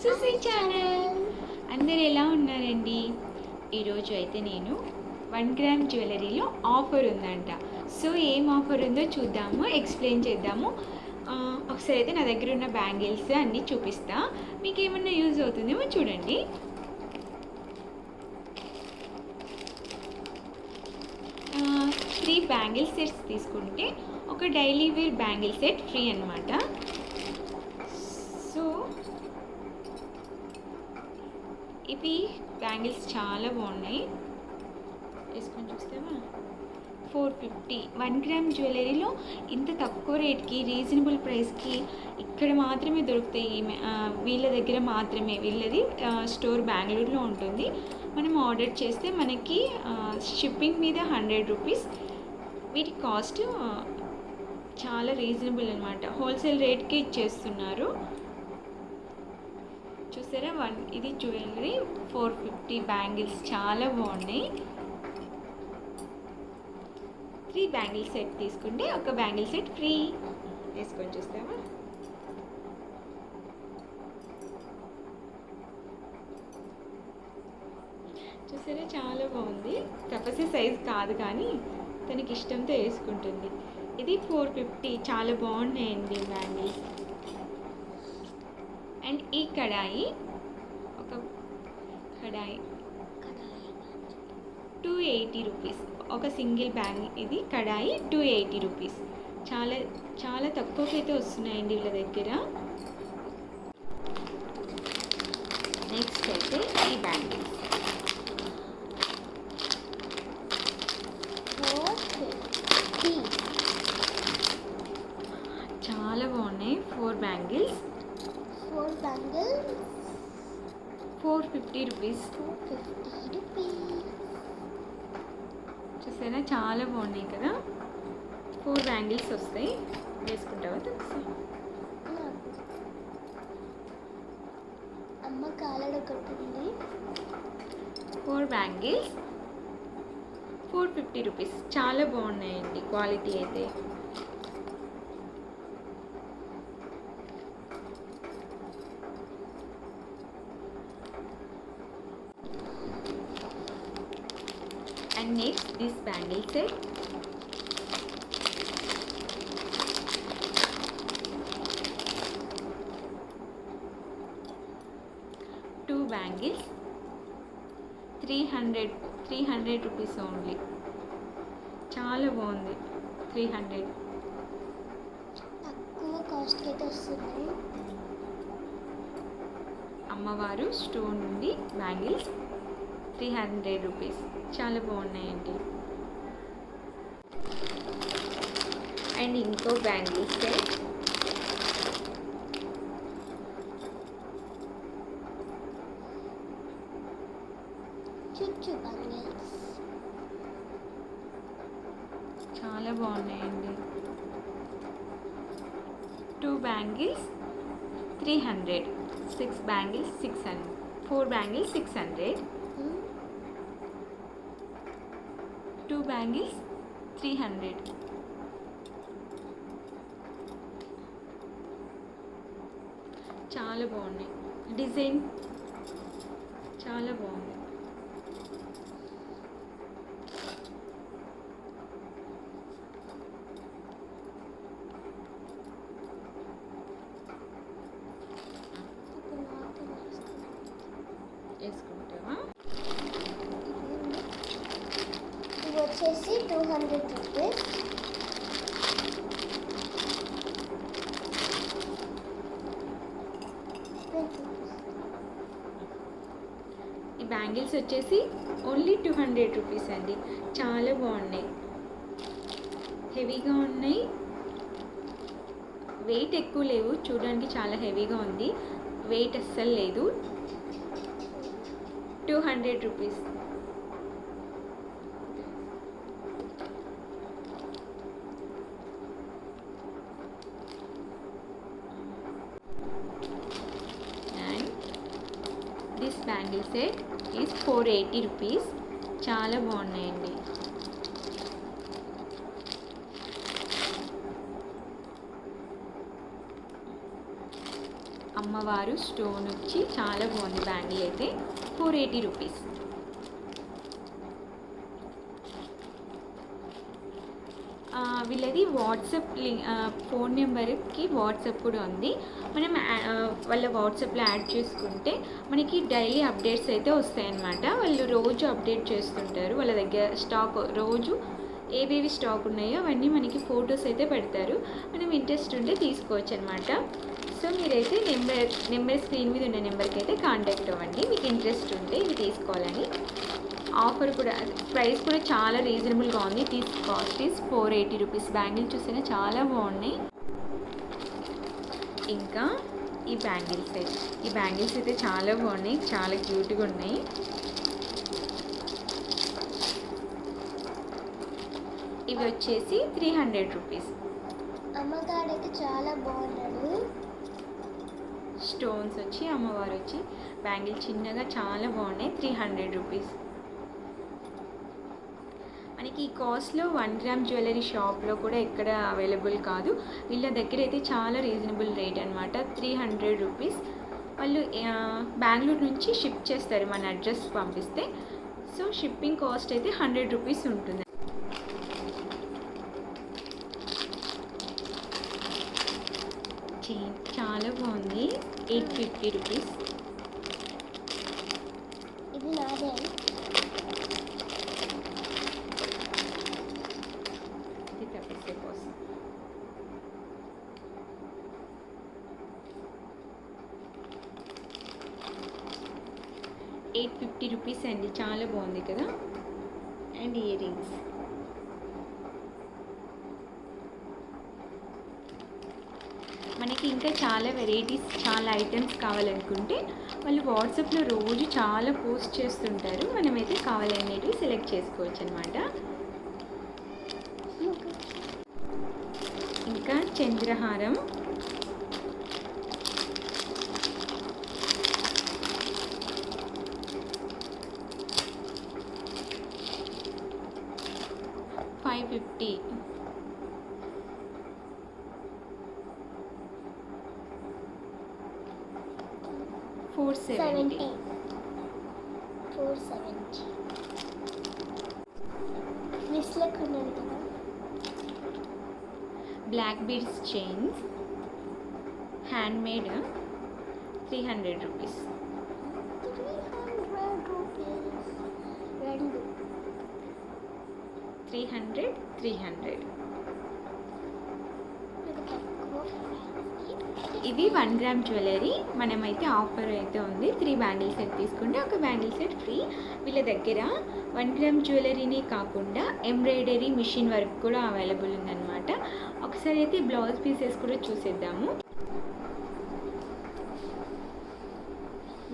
Susi channel. అందరు ఎలా ఉన్నారండి? ఈరోజు అయితే నేను 1 గ్రామ్ జ్యువెలరీలో ఆఫర్ ఉందంట. సో ఏం ఆఫర్ ఉందో చూద్దాము, ఎక్స్ప్లెయిన్ చేద్దాము. ఒకసారి అయితే నా దగ్గర ఉన్న బ్యాంగిల్స్ అన్నీ చూపిస్తా, మీకు ఏమన్నా యూజ్ అవుతుందేమో చూడండి. త్రీ బ్యాంగిల్ సెట్స్ తీసుకుంటే ఒక daily wear bangle set free అన్నమాట. సో ఇవి బ్యాంగిల్స్ చాలా బాగున్నాయి, వేసుకొని చూస్తావా? 450 1 గ్రామ్ జ్యువెలరీలో ఇంత తక్కువ రేట్కి, రీజనబుల్ ప్రైస్కి ఇక్కడ మాత్రమే దొరుకుతాయి. వీళ్ళ దగ్గర మాత్రమే. వీళ్ళది స్టోర్ బెంగళూరులో ఉంటుంది. మనం ఆర్డర్ చేస్తే మనకి షిప్పింగ్ మీద 100 రూపీస్. వీటి కాస్ట్ చాలా రీజనబుల్ అనమాట. హోల్సేల్ రేట్కి ఇచ్చేస్తున్నారు. చూసారా, ఇది జ్యువెలరీ 450 బ్యాంగిల్స్ చాలా బాగున్నాయి. 3 బ్యాంగిల్ సెట్ తీసుకుంటే ఒక బ్యాంగిల్ సెట్ ఫ్రీ. వేసుకొని చూస్తావా? చూసారా, చాలా బాగుంది. తపస్సు సైజ్ కాదు కానీ తనకి ఇష్టంతో వేసుకుంటుంది. ఇది 450. చాలా బాగున్నాయండి బ్యాంగిల్స్. అండ్ ఈ కడాయి, ఒక కడాయి 280 రూపీస్. ఒక సింగిల్ బ్యాంగిల్ ఇది కడాయి 280 రూపీస్. చాలా చాలా తక్కువకైతే వస్తున్నాయండి వీళ్ళ దగ్గర. నెక్స్ట్ అయితే ఈ బ్యాంగిల్స్ చాలా బాగున్నాయి. 4 బ్యాంగిల్స్ 450 రూపీస్. చూసారా, చాలా బాగున్నాయి కదా. 4 బ్యాంగిల్స్ వస్తాయి. వేసుకుంటావా? అమ్మ కాలడ కొట్టింది. 4 బ్యాంగిల్స్ 450 రూపీస్. చాలా బాగున్నాయండి క్వాలిటీ అయితే. And next this bangle set. Two bangles 300 rupees only. చాలా బాగుంది. 300 తక్కువ కాస్ట్కి అయితే వస్తున్నాయి. అమ్మవారు స్టోన్ నుండి బ్యాంగిల్స్ 300 రూపీస్. చాలా బాగున్నాయండి. అండ్ ఇంకో బ్యాంగిల్ సెట్ చుచ్చు బ్యాంగిల్స్ చాలా బాగున్నాయండి. 2 బ్యాంగిల్స్ 300, 6 బ్యాంగిల్స్ 600, 4 బ్యాంగిల్స్ 600, 2 బ్యాంగిల్స్ 300. చాలా బాగున్నాయి. డిజైన్ చాలా బాగుంది. వేసుకుంటావా? ఇది వచ్చేసి 200 రూపీస్. ఈ బ్యాంగిల్స్ వచ్చేసి ఓన్లీ 200 రూపీస్ అండి. చాలా బాగున్నాయి, హెవీగా ఉన్నాయి. వెయిట్ ఎక్కువ లేవు, చూడడానికి చాలా హెవీగా ఉంది. వెయిట్ అస్సలు లేదు. 200 rupees. And this bangle set is 480 rupees. చాలా బాగున్నాయండి. అమ్మవారు స్టోన్ వచ్చి చాలా బాగుంది బ్యాంగిల్ అయితే 480 రూపీస్. వీళ్ళది వాట్సాప్ లింక్, ఫోన్ నెంబర్కి వాట్సాప్ కూడా ఉంది. మనం వాళ్ళ వాట్సాప్లో యాడ్ చేసుకుంటే మనకి డైలీ అప్డేట్స్ అయితే వస్తాయన్నమాట. వాళ్ళు రోజు అప్డేట్ చేస్తుంటారు. వాళ్ళ దగ్గర స్టాక్ రోజు ఏవేవి స్టాక్ ఉన్నాయో అవన్నీ మనకి ఫొటోస్ అయితే పెడతారు. మనం ఇంట్రెస్ట్ ఉంటే తీసుకోవచ్చు అనమాట. సో మీరైతే నెంబర్ స్క్రీన్ మీద ఉన్న నెంబర్కి అయితే కాంటాక్ట్ అవ్వండి మీకు ఇంట్రెస్ట్ ఉంటే ఇవి తీసుకోవాలని. ఆఫర్ కూడా, ప్రైస్ కూడా చాలా రీజనబుల్గా ఉంది. Cost is 480 rupees. బ్యాంగిల్ చూసినా చాలా బాగున్నాయి. ఇంకా ఈ బ్యాంగిల్స్ అయితే చాలా బాగున్నాయి, చాలా క్యూట్గా ఉన్నాయి. ఇవి వచ్చేసి 300 రూపీస్. అమ్మగారికి చాలా బాగున్నాడు. స్టోన్స్ వచ్చి అమ్మవారు వచ్చి బ్యాంగిల్ చిన్నగా చాలా బాగున్నాయి. 300 రూపీస్. మనకి ఈ కాస్ట్లో 1 గ్రామ్ జ్యువెలరీ షాప్లో కూడా ఎక్కడ అవైలబుల్ కాదు. వీళ్ళ దగ్గర అయితే చాలా రీజనబుల్ రేట్ అనమాట. 300 రూపీస్. వాళ్ళు బెంగళూరు నుంచి షిప్ చేస్తారు మన అడ్రస్ పంపిస్తే. సో షిప్పింగ్ కాస్ట్ అయితే 100 రూపీస్ ఉంటుంది. చాలా బాగుంది. 850 రూపీస్. ఇది నాదే. ఇది తప్పిస్తే కోసం 850 రూపీస్ అండి. చాలా బాగుంది కదా. అండ్ ఇయర్ రింగ్స్ మనకి ఇంకా చాలా వెరైటీస్, చాలా ఐటమ్స్ కావాలనుకుంటే వాళ్ళు వాట్సాప్లో రోజు చాలా పోస్ట్ చేస్తుంటారు. మనమైతే కావాలనేటివి సెలెక్ట్ చేసుకోవచ్చు అనమాట. ఇంకా చంద్రహారం, $550. 470. 470. మిస్లకు ఉన్నది కదా. Black beads chains handmade 300 rupees. 300 rupees. రెండు 300. ఇది 1 గ్రామ్ జ్యువెలరీ. మనమైతే ఆఫర్ అయితే ఉంది. 3 బ్యాంగిల్ సెట్ తీసుకుంటే ఒక బ్యాంగిల్ సెట్ ఫ్రీ. వీళ్ళ దగ్గర 1 గ్రామ్ జ్యువెలరీనే కాకుండా ఎంబ్రాయిడరీ మిషన్ వర్క్ కూడా అవైలబుల్ ఉందన్నమాట. ఒకసారి అయితే బ్లౌజ్ పీసెస్ కూడా చూసేద్దాము.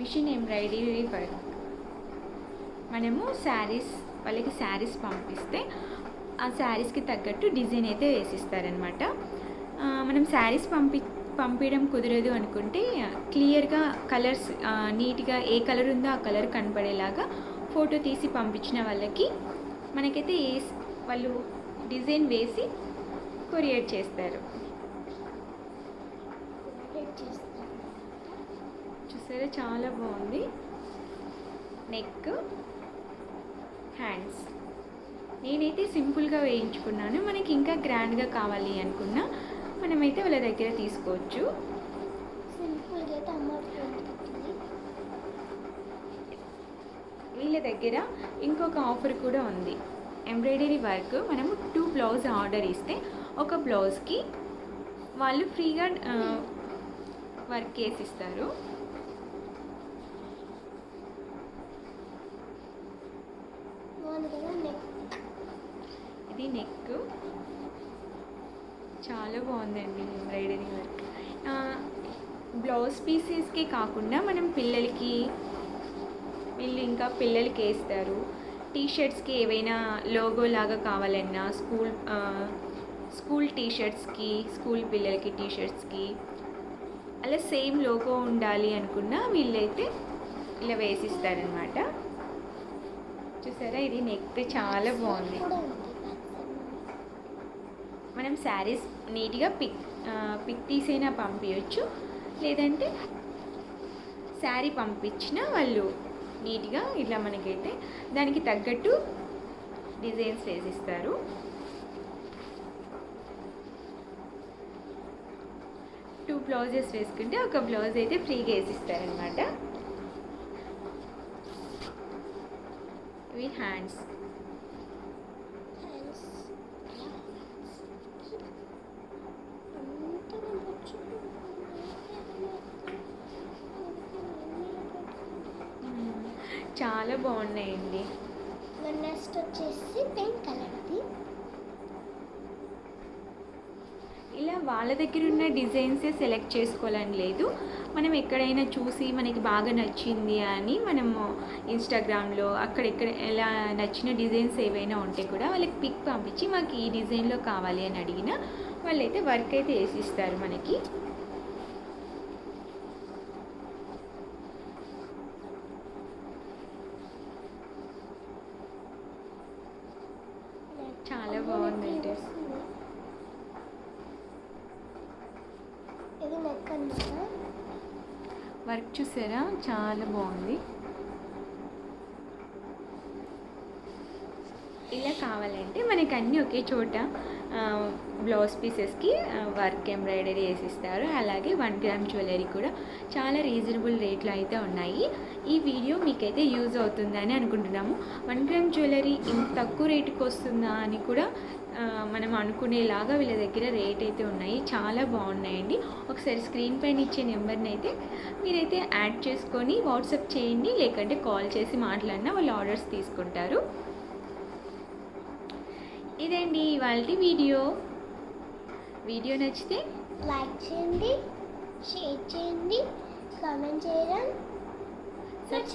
మిషన్ ఎంబ్రాయిడరీ వర్క్ మనము వాళ్ళకి శారీస్ పంపిస్తే ఆ శారీస్కి తగ్గట్టు డిజైన్ అయితే వేసిస్తారనమాట. మనం శారీస్ పంపించడం కుదరదు అనుకుంటే క్లియర్గా కలర్స్ నీట్గా ఏ కలర్ ఉందో ఆ కలర్ కనపడేలాగా ఫోటో తీసి పంపించిన వాళ్ళకి మనకైతే వాళ్ళు డిజైన్ వేసి కొరియర్ చేస్తారు. చూసారా చాలా బాగుంది. నెక్, హ్యాండ్స్ నేనైతే సింపుల్గా వేయించుకున్నాను. మనకి ఇంకా గ్రాండ్గా కావాలి అనుకున్నా మనమైతే వాళ్ళ దగ్గర తీసుకోవచ్చు. సింపుల్గా అయితే అమ్మ వీళ్ళ దగ్గర ఇంకొక ఆఫర్ కూడా ఉంది. ఎంబ్రాయిడరీ వర్క్ మనము 2 బ్లౌజ్ ఆర్డర్ ఇస్తే ఒక బ్లౌజ్కి వాళ్ళు ఫ్రీగా వర్క్ వేసిస్తారు. ఇది నెక్ చాలా బాగుందండి ఎంబ్రాయిడరీ వర్క్. బ్లౌజ్ పీసెస్కి కాకుండా మనం వీళ్ళు ఇంకా పిల్లలకి వేస్తారు. టీషర్ట్స్కి ఏవైనా లోగో లాగా కావాలన్నా స్కూల్ టీషర్ట్స్కి, స్కూల్ పిల్లలకి టీషర్ట్స్కి అలా సేమ్ లోగో ఉండాలి అనుకున్నా వీళ్ళైతే ఇలా వేసిస్తారనమాట. చూసారా ఇది నెక్ చాలా బాగుంది. మనం శారీస్ నీట్గా పిక్ తీసైనా పంపించవచ్చు. లేదంటే శారీ పంపించిన వాళ్ళు నీట్గా ఇట్లా మనకైతే దానికి తగ్గట్టు డిజైన్స్ వేసిస్తారు. టూ బ్లౌజెస్ వేసుకుంటే ఒక బ్లౌజ్ అయితే ఫ్రీగా వేసిస్తారనమాట. ఇవి హ్యాండ్స్. చాలా బాగున్నాయండి. నెక్స్ట్ వచ్చేసి పింక్ కలర్ది. ఇలా వాళ్ళ దగ్గర ఉన్న డిజైన్సే సెలెక్ట్ చేసుకోవాలని లేదు. మనం ఎక్కడైనా చూసి మనకి బాగా నచ్చింది అని మనము ఇన్స్టాగ్రామ్లో అక్కడెక్కడ ఎలా నచ్చిన డిజైన్స్ ఏవైనా ఉంటే కూడా వాళ్ళకి పిక్ పంపించి మాకు ఈ డిజైన్లో కావాలి అని అడిగినా వాళ్ళైతే వర్క్ అయితే వేసిస్తారు మనకి. చాలా బాగుందండి. ఇది నెక్ అన్నమాట. వర్క్ చూసారా, చాలా బాగుంది. ఇలా కావాలంటే మనకి అన్నీ ఒకే చోట బ్లౌజ్ పీసెస్కి వర్క్ ఎంబ్రాయిడరీ వేసిస్తారు. అలాగే 1 గ్రామ్ జ్యువెలరీ కూడా చాలా రీజనబుల్ రేట్లో అయితే ఉన్నాయి. ఈ వీడియో మీకైతే యూజ్ అవుతుందని అనుకుంటున్నాము. 1 గ్రామ్ జ్యువెలరీ ఇంత తక్కువ రేటుకి వస్తుందా అని కూడా మనం అనుకునేలాగా వీళ్ళ దగ్గర రేట్ అయితే ఉన్నాయి. చాలా బాగున్నాయండి. ఒకసారి స్క్రీన్ పైన ఇచ్చే నెంబర్ని అయితే మీరైతే యాడ్ చేసుకొని వాట్సాప్ చేయండి, లేకంటే కాల్ చేసి మాట్లాడినా వాళ్ళు ఆర్డర్స్ తీసుకుంటారు. ఇదండి ఇవాళ వీడియో నచ్చితే లైక్ చేయండి, షేర్ చేయండి, కామెంట్ చేయడం, సబ్స్క్రైబ్